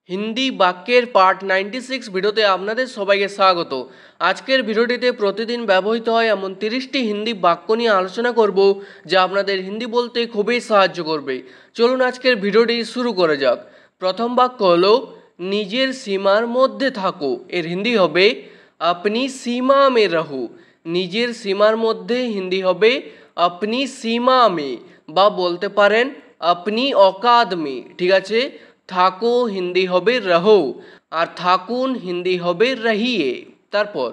হিন্দি বাক্যের পার্ট 96 ভিডিওতে আপনাদের সবাইকে স্বাগত। আজকের ভিডিওটিতে প্রতিদিন ব্যবহৃত হয় এমন 30টি হিন্দি বাক্য নিয়ে আলোচনা করব, যা আপনাদের হিন্দি বলতে খুবই সাহায্য করবে। চলুন আজকের ভিডিওটি শুরু করা যাক। প্রথম বাক্য হলো নিজের সীমার মধ্যে থাকো। এর হিন্দি হবে আপনি সীমা মে রহো। নিজের সীমার মধ্যে হিন্দি হবে আপনি সীমা মে, বা বলতে পারেন আপনি অকাদ মে। ঠিক আছে, থাকো হিন্দি হবে রহো, আর থাকুন হিন্দি হবে রহিয়ে। তারপর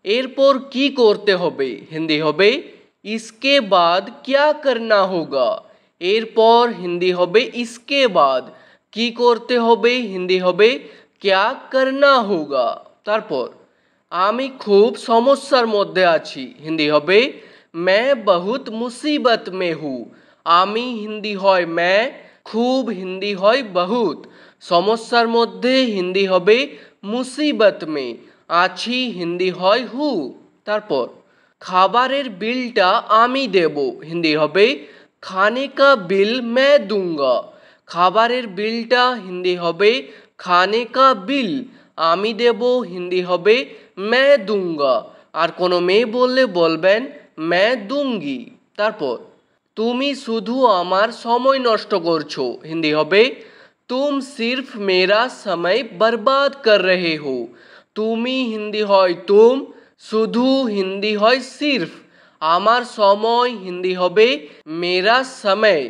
এরপর কি করতে হবে হিন্দি হবে ইসকে বাদ ক্যা করনা হোগা। এরপর হিন্দি হবে ইসকে বাদ, কি করতে হবে হিন্দি হবে ক্যা করনা হোগা। তারপর আমি খুব সমস্যার মধ্যে আছি হিন্দি হবে मैं बहुत मुसीबत में हूँ। আমি হিন্দি হয় मैं, খুব হিন্দি হয় বহুত, সমস্যার মধ্যে হিন্দি হবে মুসিবত মে, আছি হিন্দি হয় হু। তারপর খাবারের বিলটা আমি দেব হিন্দি হবে খানে কা বিল मैं दूंगा। খাবারের বিলটা হিন্দি হবে খানে কা বিল, আমি দেব হিন্দি হবে मैं दूंगा, আর কোনো মেয়ে বললে বলবেন मैं दूंगी। তারপর তুমি শুধু আমার সময় নষ্ট করছো হিন্দি হবে तुम सिर्फ मेरा समय बर्बाद कर रहे हो। তুমি হিন্দি হয় তুম, শুধু হিন্দি হয় সির্ফ, আমার সময় হিন্দি হবে মেরা সময়,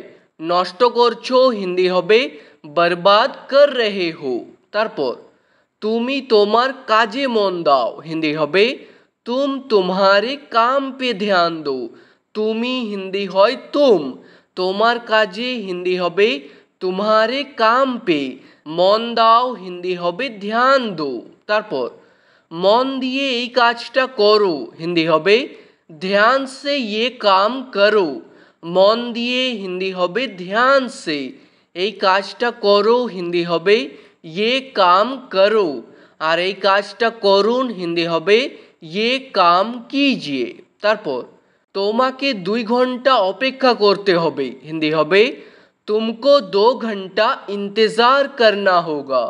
নষ্ট করছো হিন্দি হবে বরবাদ কর রহে হো। তারপর তুমি তোমার কাজে মন দাও হিন্দি হবে तुम तुम्हारे काम पे ध्यान दो। তুমি হিন্দি হয় তুম, তোমার কাজে হিন্দি হবে तुम्हारे काम पे, মন দাও হিন্দি হবে ধ্যান দো। তারপর মন দিয়ে এই কাজটা করো হিন্দি হবে ধ্যান সে ये काम करो। মন দিয়ে হিন্দি হবে ধ্যান সে, এই কাজটা করো হিন্দি হবে ये काम करो, আর এই কাজটা করুন হিন্দি হবে ये काम कीजिए। তারপর তোমাকে 2 ঘন্টা অপেক্ষা করতে হবে হিন্দি হবে तुमको 2 घंटा इंतज़ार करना होगा।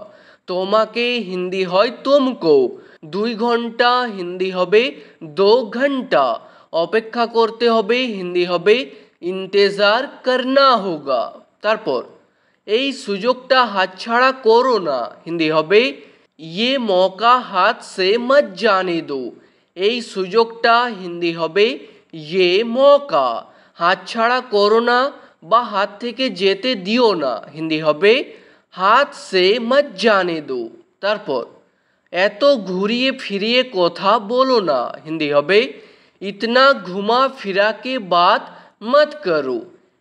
তোমাকে হিন্দি হয় तुमको, 2 ঘন্টা হিন্দি হবে 2 ঘন্টা, অপেক্ষা করতে হবে হিন্দি হবে इंतज़ार करना होगा। তারপর এই সুযোগটা হাতছাড়া করো না হিন্দি হবে ये मौका हाथ से मत जाने दो। এই সুযোগটা হিন্দি হবে ये मौका, হাতছাড়া করো না বা হাত থেকে যেতে দিও না হিন্দি হবে হাত সে মত জানে দো। তারপর এত ঘুরিয়ে ফিরিয়ে কথা বলো না হিন্দি হবে ইতনা ঘুমা ফিরা কে বাত মত করো।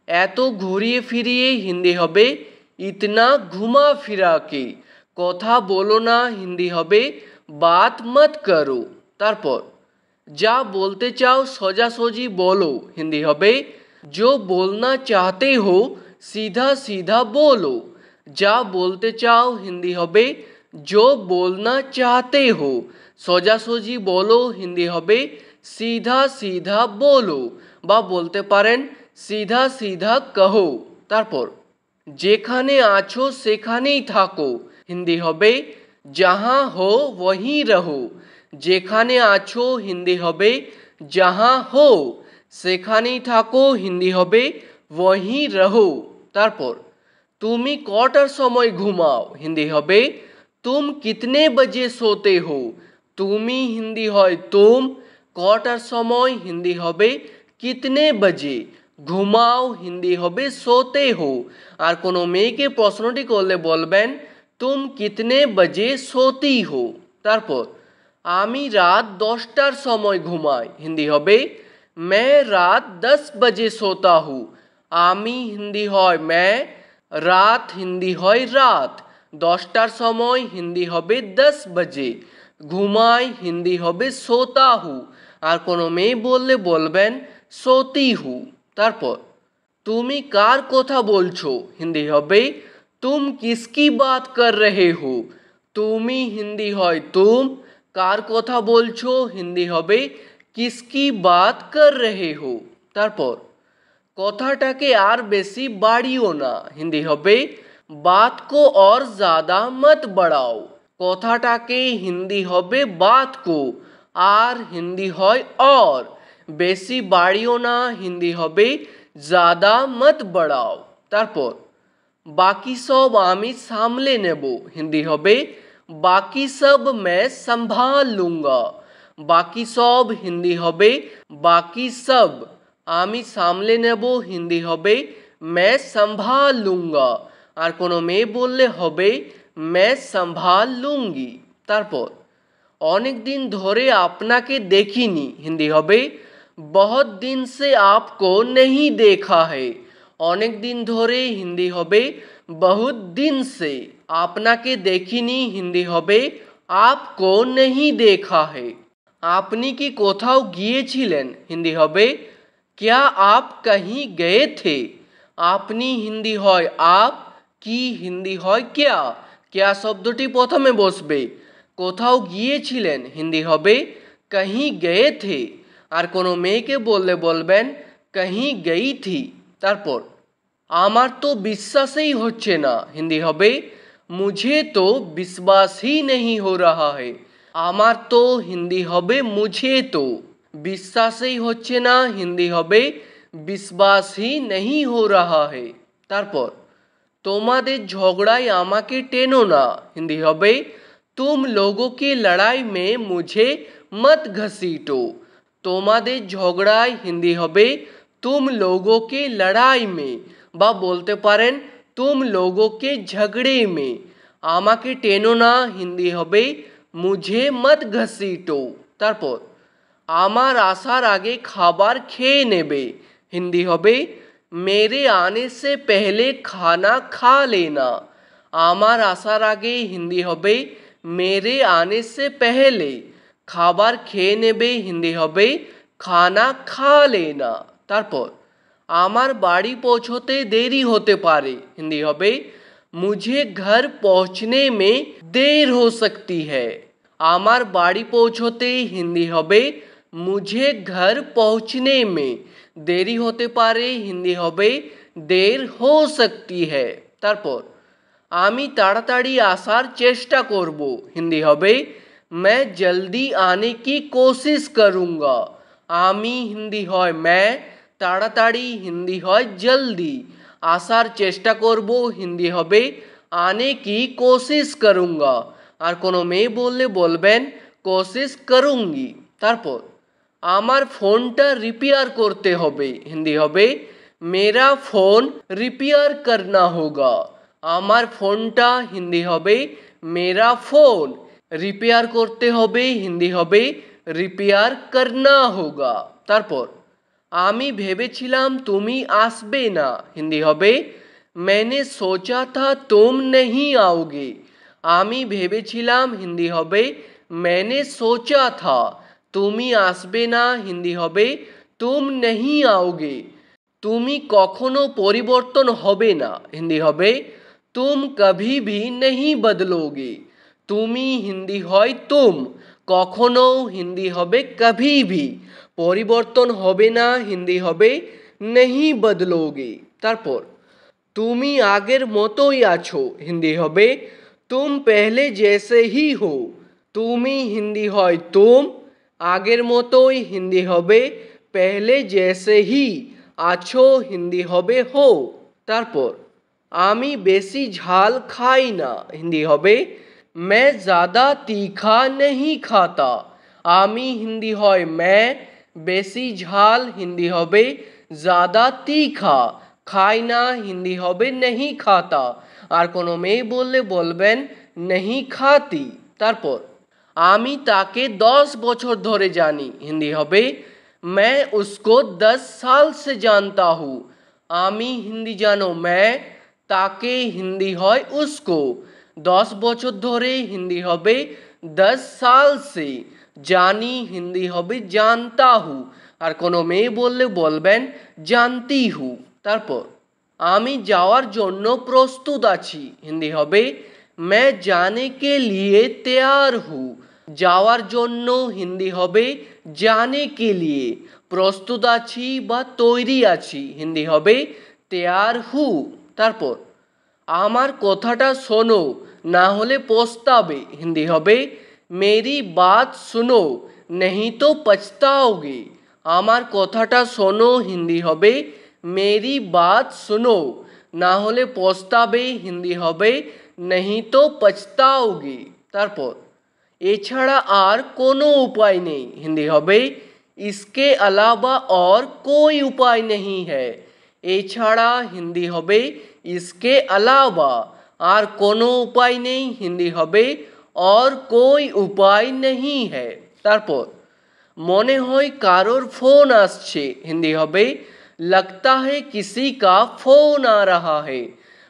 এত ঘুরিয়ে ফিরিয়ে হিন্দি হবে ইতনা ঘুমা ফিরা কে, কথা বলো না হিন্দি হবে বাত মত করো। তারপর যা বলতে চাও সোজাসুজি বলো হিন্দি হবে जो बोलना चाहते हो सीधा सीधा बोलो। যা বলতে চাও হিন্দি হবে जो बोलना चाहते हो, সোজাসুজি বলো হিন্দি হবে सीधा सीधा बोलो, বা বলতে পারেন सीधा सीधा कहो। তারপর যেখানে আছো সেখানেই থাকো হিন্দি হবে जहाँ हो वहीं रहो। যেখানে আছো হিন্দি হবে जहाँ हो, সেখানেই থাকো হিন্দি হবে वहीं रहो। তারপর তুমি কটার সময় ঘুমাও হিন্দি হবে तुम कितने बजे सोते हो। তুমি হিন্দি হয় तुम, কটার সময় হিন্দি হবে कितने बजे, ঘুমাও হিন্দি হবে सोते हो, আর কোনো মেয়েকে প্রশ্নটি করলে বলবেন तुम कितने बजे सोती हो। তারপর আমি রাত 10টার সময় ঘুমাই হিন্দি হবে मैं रात 10 बजे सोता हूँ। আমি হিন্দি হয় मैं, রাত হিন্দি হয় রাত, 10টার সময় হিন্দি হবে 10 बजे, ঘুমাই হিন্দি হবে सोता हूँ, আর কোনো মেয়ে বললে বলবেন सोती हूँ। তারপর তুমি কার কথা বলছো হিন্দি হবে तुम किसकी बात कर रहे हो। তুমি হিন্দি হয় तुम, কার কথা বলছো হিন্দি হবে किसकी बात कर रहे हो। তারপর কথাটাকে আর বেশি বাড়িও না হিন্দি হবে बात को और ज़्यादा मत बढ़ाओ। কথাটাকে হিন্দি হবে বাত কো, আর হিন্দি হয় और। বেশি বাড়িও না, হিন্দি হবে ज़्यादा मत बढ़ाओ। তারপর বাকি সব আমি সামলে নেব, হিন্দি হবে বাকি সব मैं संभाल लूँगा। বাকি সব হিন্দি হবে বাকি সব, আমি সামলে নেব হিন্দি হবে मैं संभाल लूँगा। আর কোনো মেয়ে বললে হবে मैं संभाल लूँगी। তারপর অনেক দিন ধরে আপনাকে দেখিনি, হিন্দি হবে बहुत दिन से आपको नहीं देखा है। অনেক দিন ধরে হিন্দি হবে बहुत दिन से। আপনাকে দেখিনি হিন্দি হবে आपको नहीं देखा है। আপনি কি কোথাও গিয়েছিলেন, হিন্দি হবে क्या आप कहीं गए थे। আপনি হিন্দি হয় आप, কি হিন্দি হয় क्या। क्या শব্দটি প্রথমে বসবে। কোথাও গিয়েছিলেন হিন্দি হবে कहीं गए थे। আর কোনো মেয়েকে বললে বলবেন कहीं गई थी। তারপর আমার তো বিশ্বাসই হচ্ছে না, হিন্দি হবে मुझे तो विश्वास ही नहीं हो रहा है। আমার তো হিন্দি হবে मुझे तो, বিশ্বাসই হচ্ছে না হিন্দি হবে विश्वास ही नहीं हो रहा है। তারপর তোমাদের ঝগড়ায় আমাকে টেনো না, হিন্দি হবে तुम लोगों की लड़ाई में मुझे मत घसीटो। তোমাদের ঝগড়ায় হিন্দি হবে तुम लोगों की लड़ाई में, বা বলতে পারেন तुम लोगों के झगड़े में। আমাকে টেনো না হিন্দি হবে मुझे मत घसीटो। তারপর আমার আসার আগে খাবার খেয়ে নেবে, হিন্দি হবে मेरे आने से पहले खाना खा लेना। আমার আসার আগে হিন্দি হবে मेरे आने से पहले। খাবার খেয়ে নেবে হিন্দি হবে খানা খা লেনা। তারপর আমার বাড়ি পৌঁছতে দেরি হতে পারে, হিন্দি হবে मुझे घर पहुंचने में देर हो सकती है। আমার বাড়ি পৌঁছতে হিন্দি হবে मुझे घर पहुंचने में, দেরি হতে পারে হিন্দি হবে देर हो सकती है। তারপর আমি তাড়াতাড়ি আসার চেষ্টা করব, হিন্দি হবে मैं जल्दी आने की कोशिश करूँगा। আমি হিন্দি হয় मैं, তাড়াতাড়ি হিন্দি হয় जल्दी, আসার চেষ্টা করব হিন্দি হবে आने की कोशिश करूँगा। আর কোনো মেয়ে বললে বলবেন कोशिश करूँगी। তারপর আমার ফোনটা রিপেয়ার করতে হবে, হিন্দি হবে मेरा फ़ोन रिपेयर करना होगा। আমার ফোনটা হিন্দি হবে मेरा फ़ोन, রিপেয়ার করতে হবে হিন্দি হবে रिपेयर करना होगा। তারপর আমি ভেবেছিলাম তুমি আসবে না, হিন্দি হবে मैंने सोचा था तुम नहीं आओगे। আমি ভেবেছিলাম হিন্দি হবে मैंने सोचा था। তুমি আসবে না হিন্দি হবে तुम नहीं आओगे। তুমি কখনো পরিবর্তন হবে না, হিন্দি হবে तुम कभी भी नहीं बदलोगे। তুমি হিন্দি হয় तुम, কখনো হিন্দি হবে कभी भी, পরিবর্তন হবে না হিন্দি হবে नहीं बदलोगे। তারপর তুমি আগের মতোই আছো, হিন্দি হবে तुम पहले जैसे ही हो। তুমি হিন্দি হয় तुम, আগের মতোই হিন্দি হবে पहले जैसे ही, আছো হিন্দি হবে हो। তারপর আমি বেশি ঝাল খাই না, হিন্দি হবে मैं ज़्यादा तीखा नहीं खाता। আমি হিন্দি হয় मैं, বেশি ঝাল হিন্দি হবে ज़्यादा तीखा, খাই না হিন্দি হবে नहीं खाता। আর কোনো মেয়ে বললে বলবেন नहीं खाती। তারপর আমি তাকে 10 বছর ধরে জানি, হিন্দি হবে मैं उसको 10 साल से जानता हूँ। আমি হিন্দি জানো मैं, তাকে হিন্দি হয় उसको, 10 বছর ধরে হিন্দি হবে 10 साल से, জানি হিন্দি হবে जानता हूँ। আর কোনো মেয়ে বললে বলবেন जानती हूँ। তারপর আমি যাওয়ার জন্য প্রস্তুত আছি, হিন্দি হবে मैं जाने के लिए तैयार हूँ। যাওয়ার জন্য হিন্দি হবে जाने के लिए, প্রস্তুত আছি বা তৈরি আছি হিন্দি হবে तैयार हूँ। তারপর আমার কথাটা শোনো না হলে পস্তাবে, হিন্দি হবে মেরি বাত শুনো नहीं तो पछताओगे। আমার কথাটা শোনো হিন্দি হবে মেরি বাত শুনো না হলে পস্তাবে, হিন্দি হবে नहीं तो पछताओगे। তারপর এছাড়া আর কোনো উপায় নেই, হিন্দি হবে इसके अलावा और कोई उपाय नहीं है। এছাড়া হিন্দি হবে इसके अलावा, আর কোনো উপায় নেই, হিন্দি হবে और कोई उपाय नहीं है। তারপর মনে হয় কারোর ফোন আসছে, হিন্দি হবে लगता है किसी का फोन आ रहा है।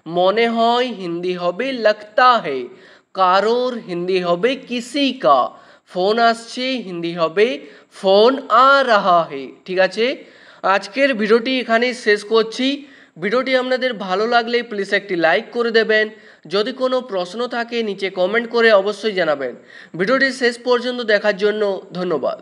মনে হয় হিন্দি হবে लगता है, কারোর হিন্দি হবে किसी का, ফোন আসছে হিন্দি হবে ফোন আ রাহা হে। ঠিক আছে, আজকের ভিডিওটি এখানেই শেষ করছি। ভিডিওটি আপনাদের ভালো লাগলে প্লিজ একটি লাইক করে দেবেন। যদি কোনো প্রশ্ন থাকে নিচে কমেন্ট করে অবশ্যই জানাবেন। ভিডিওটি শেষ পর্যন্ত দেখার জন্য ধন্যবাদ।